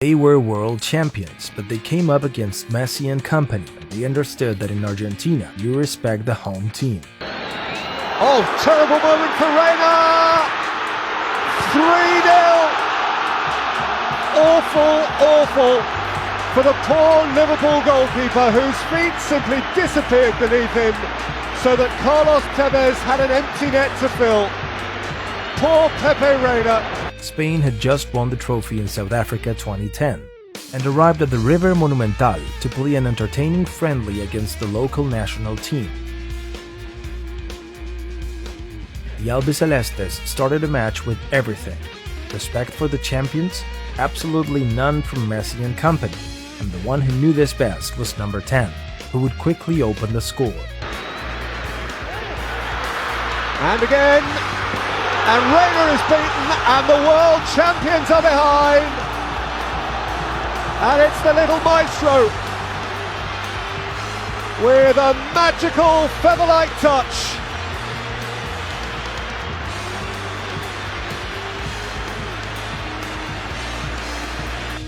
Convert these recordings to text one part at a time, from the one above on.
They were world champions, but they came up against Messi and company, and they understood that in Argentina, you respect the home team. Oh, terrible moment for Reina! 3-0! Awful for the poor Liverpool goalkeeper whose feet simply disappeared beneath him so that Carlos Tevez had an empty net to fill. Poor Pepe Reina. Spain had just won the trophy in South Africa 2010 and arrived at the River Monumental to play an entertaining friendly against the local national team. The Albicelestes started the match with everything. Respect for the champions? Absolutely none from Messi and company, and the one who knew this best was number 10, who would quickly open the score. And again, and Reina is beaten, and the world champions are behind. And it's the little maestro with a magical feather-like touch.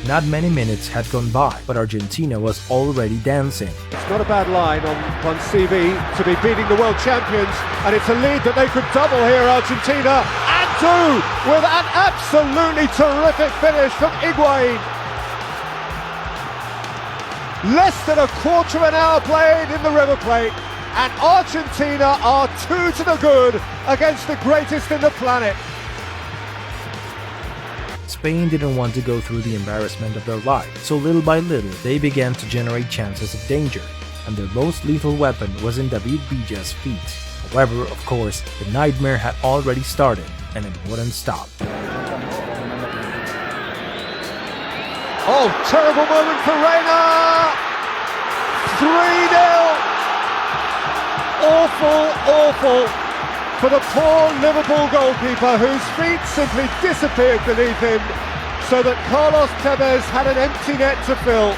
Not many minutes had gone by, but Argentina was already dancing. It's not a bad line on one CV to be beating the world champions, and it's a lead that they could double here, Argentina, and two, with an absolutely terrific finish from Higuain. Less than a quarter of an hour played in the River Plate, and Argentina are 2 to the good against the greatest in the planet. Spain didn't want to go through the embarrassment of their life, so little by little they began to generate chances of danger, and their most lethal weapon was in David Villa's feet. However, of course, the nightmare had already started, and it wouldn't stop. Oh, terrible moment for Reina! 3-0! Awful for the poor Liverpool goalkeeper whose feet simply disappeared beneath him so that Carlos Tevez had an empty net to fill.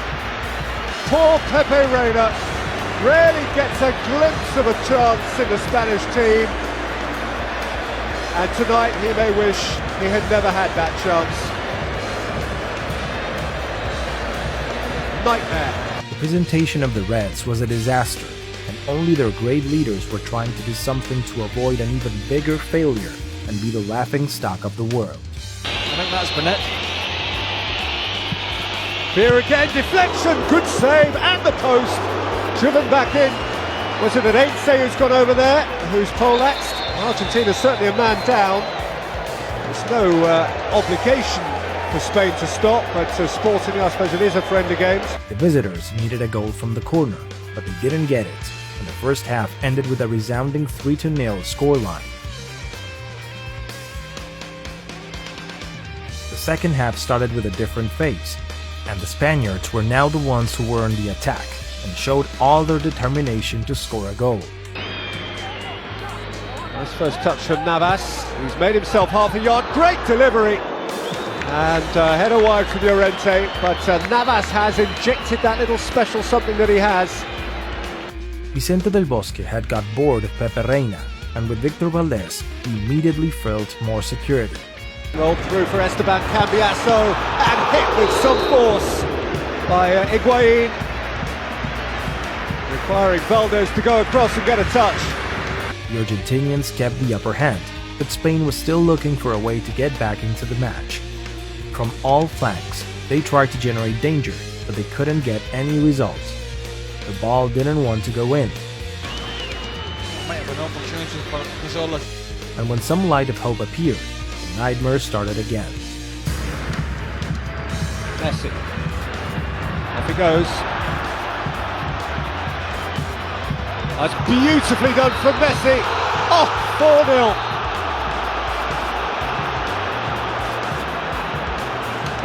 Poor Pepe Reina rarely gets a glimpse of a chance in the Spanish team, and tonight he may wish he had never had that chance. Nightmare. The presentation of the Reds was a disaster, and only their great leaders were trying to do something to avoid an even bigger failure and be the laughingstock of the world. I think that's Bennett. Here again, deflection, good save, and the post. Driven back in. Was it an Eze who's gone over there? Who's poleaxed? Argentina's certainly a man down. There's no obligation for Spain to stop, but sportingly, I suppose it is a friendly game. The visitors needed a goal from the corner, but they didn't get it, and the first half ended with a resounding 3-0 scoreline. The second half started with a different phase, and the Spaniards were now the ones who were on the attack and showed all their determination to score a goal. Nice first touch from Navas, who's made himself half a yard. Great delivery! And header wide from Llorente, but Navas has injected that little special something that he has. Vicente del Bosque had got bored of Pepe Reina, and with Victor Valdés, he immediately felt more security. Rolled through for Esteban Cambiasso, and hit with some force by Higuain, requiring Valdés to go across and get a touch. The Argentinians kept the upper hand, but Spain was still looking for a way to get back into the match. From all flanks, they tried to generate danger, but they couldn't get any results. The ball didn't want to go in. And when some light of hope appeared, the nightmare started again. Messi. Off he goes. That's beautifully done from Messi. Oh, 4-0.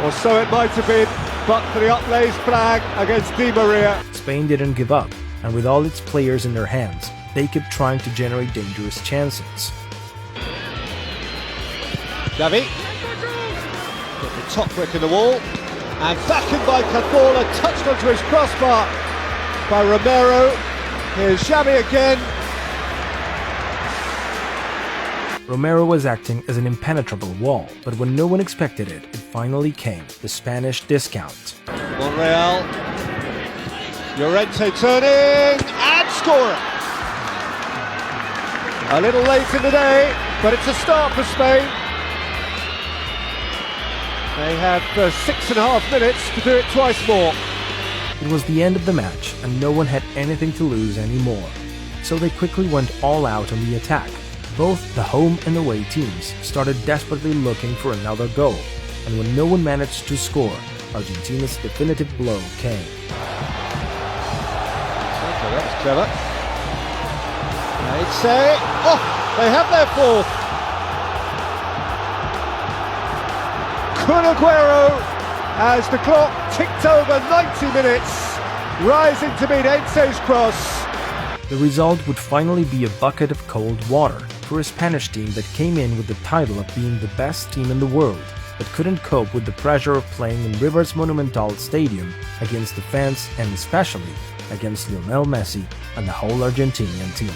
Or so it might have been, but for the uplaced flag against Di Maria. Spain didn't give up, and with all its players in their hands, they kept trying to generate dangerous chances. Davi. Got the top brick in the wall. And back in by Cazorla, touched onto his crossbar by Romero. Here's Xavi again. Romero was acting as an impenetrable wall, but when no one expected it, it finally came, the Spanish discount. Monreal, Llorente turning and scoring. A little late in the day, but it's a start for Spain. They have 6.5 minutes to do it twice more. It was the end of the match, and no one had anything to lose anymore. So they quickly went all out on the attack. Both the home and away teams started desperately looking for another goal, and when no one managed to score, Argentina's definitive blow came. Okay, that was clever. They'd say, oh, they have their fourth. Kun Aguero, as the clock ticked over 90 minutes, rising to meet Ense's cross. The result would finally be a bucket of cold water for a Spanish team that came in with the title of being the best team in the world, but couldn't cope with the pressure of playing in Rivers Monumental Stadium against the fans and especially against Lionel Messi and the whole Argentinian team.